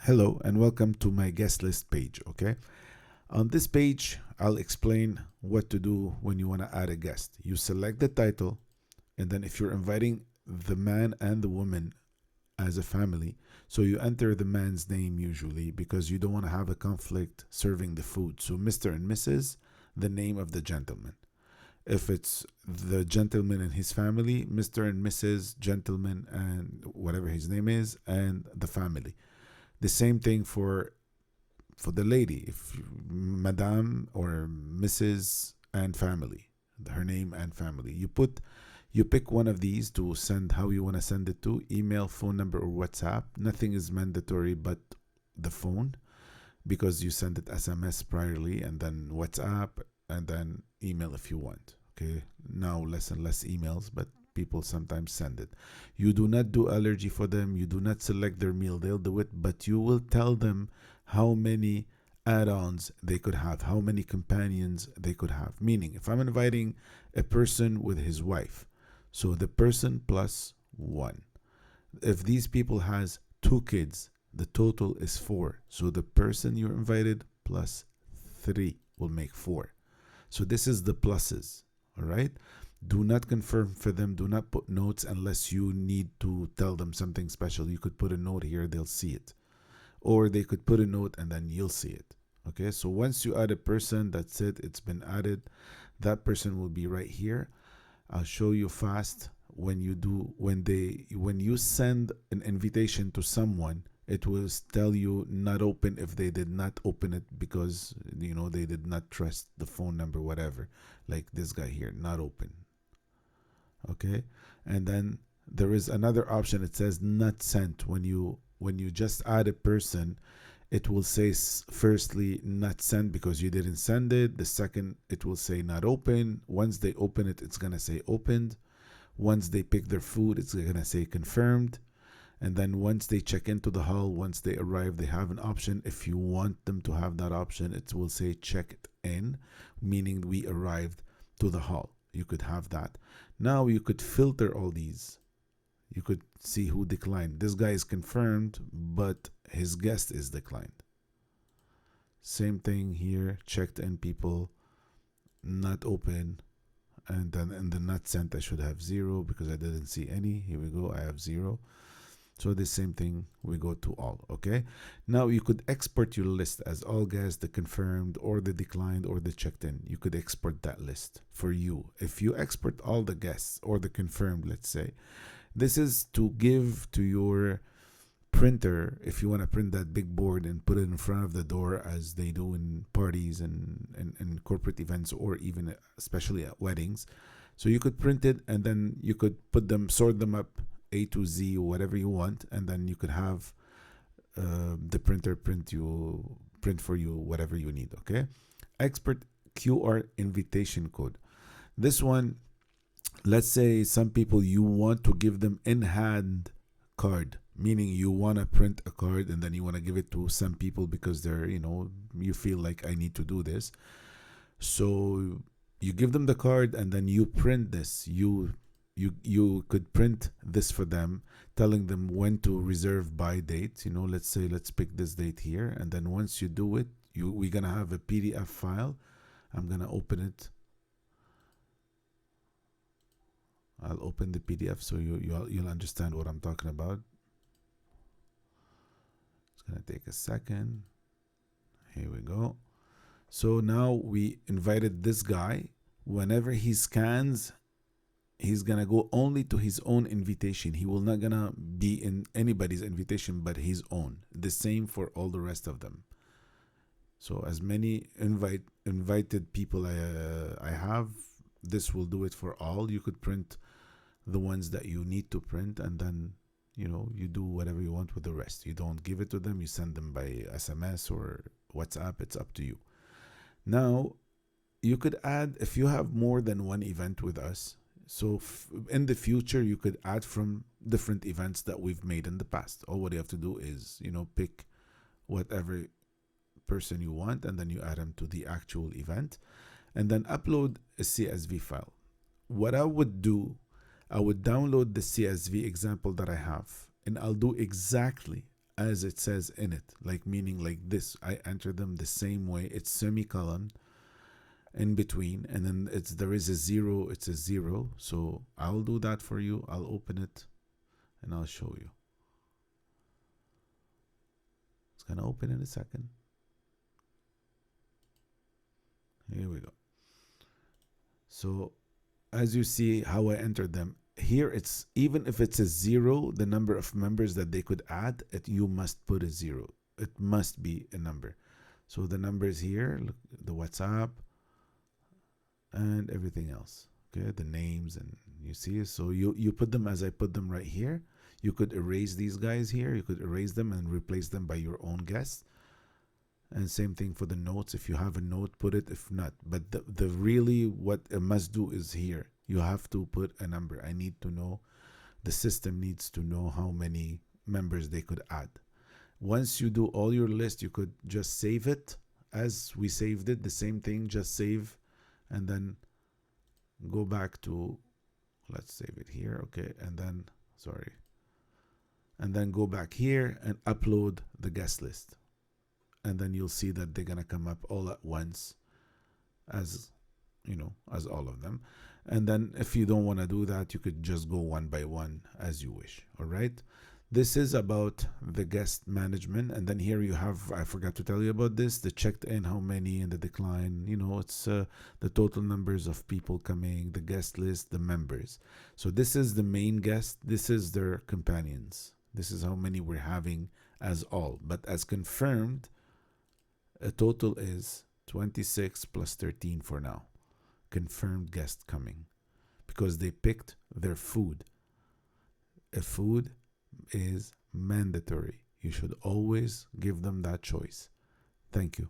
Hello and welcome to my guest list page, okay? On this page, I'll explain what to do when you want to add a guest. You select the title, and then if you're inviting the man and the woman as a family, so you enter the man's name usually because you don't want to have a conflict serving the food. So Mr. and Mrs., the name of the gentleman. If it's the gentleman and his family, Mr. and Mrs., gentleman and whatever his name is, and the family. The same thing for the lady, if Madame or Mrs. and family, her name and family. You pick one of these to send how you want to send it to, email, phone number, or WhatsApp. Nothing is mandatory but the phone, because you send it SMS priorly, and then WhatsApp, and then email if you want. Okay, now less and less emails, but people sometimes send it. You do not do allergy for them. You do not select their meal. They'll do it, but you will tell them how many add-ons they could have, how many companions they could have. Meaning, if I'm inviting a person with his wife, so the person plus one. If these people has 2 kids, the total is 4. So the person you're invited plus 3 will make 4. So this is the pluses, all right? Do not confirm for them. Do not put notes unless you need to tell them something special. You could put a note here, they'll see it. Or they could put a note and then you'll see it. Okay, so once you add a person, that's it. It's been added. That person will be right here. I'll show you fast when you send an invitation to someone, it will tell you not open if they did not open it because they did not trust the phone number, whatever. Like this guy here, not open. Okay, and then there is another option. It says not sent. When you just add a person, it will say firstly not sent because you didn't send it. The second, it will say not open. Once they open it, it's gonna say opened. Once they pick their food, it's gonna say confirmed. And then once they check into the hall, once they arrive, they have an option. If you want them to have that option, it will say checked in, meaning we arrived to the hall. You could have that. Now you could filter all these. You could see who declined. This guy is confirmed, but his guest is declined. Same thing here, checked in people, not open, and then in the not sent I should have 0 because I didn't see any. Here we go, I have 0. So the same thing, we go to all, okay? Now you could export your list as all guests, the confirmed or the declined or the checked in. You could export that list for you. If you export all the guests or the confirmed, let's say, this is to give to your printer if you want to print that big board and put it in front of the door as they do in parties and corporate events, or even especially at weddings. So you could print it and then you could put them, sort them up A to Z or whatever you want, and then you could have the printer print for you whatever you need. Okay, export QR invitation code. This one, let's say some people you want to give them in hand card, meaning you want to print a card and then you want to give it to some people because they're you feel like I need to do this. So you give them the card and then you print this. You could print this for them, telling them when to reserve by date. Let's say, let's pick this date here. And then once you do it, we're going to have a PDF file. I'm going to open it. I'll open the PDF so you'll understand what I'm talking about. It's going to take a second. Here we go. So now we invited this guy. Whenever he scans, he's gonna go only to his own invitation. He will not gonna be in anybody's invitation but his own. The same for all the rest of them. So as many invited people I have, this will do it for all. You could print the ones that you need to print, and then you do whatever you want with the rest. You don't give it to them, you send them by SMS or WhatsApp. It's up to you. Now you could add, if you have more than one event with us, so in the future, you could add from different events that we've made in the past. All what you have to do is, pick whatever person you want, and then you add them to the actual event, and then upload a CSV file. What I would do, I would download the CSV example that I have, and I'll do exactly as it says in it, like meaning like this. I enter them the same way. It's semicolon in between, and then there is a zero. It's a zero. So I'll do that for you. I'll open it and I'll show you. It's gonna open in a second. Here we go. So as you see how I entered them, here it's, even if it's a zero, the number of members that they could add, you must put a zero. It must be a number. So the numbers here, look, the WhatsApp and everything else. Okay, the names, and you see, so you put them as I put them right here. You could erase these guys here. You could erase them and replace them by your own guests. And same thing for the notes. If you have a note, put it. If not, but the really what a must do is here. You have to put a number. I need to know, the system needs to know how many members they could add. Once you do all your list, you could just save it as we saved it. The same thing, just save, and then go back to, let's save it here. Okay, and then, sorry. And then go back here and upload the guest list. And then you'll see that they're going to come up all at once as, you know, as all of them. And then if you don't want to do that, you could just go one by one as you wish. All right. This is about the guest management. And then here you have, I forgot to tell you about this, the checked in, how many, and the decline. You know, it's the total numbers of people coming, the guest list, the members. So this is the main guest. This is their companions. This is how many we're having as all. But as confirmed, a total is 26 plus 13 for now. Confirmed guest coming, because they picked their food. A food is mandatory. You should always give them that choice. Thank you.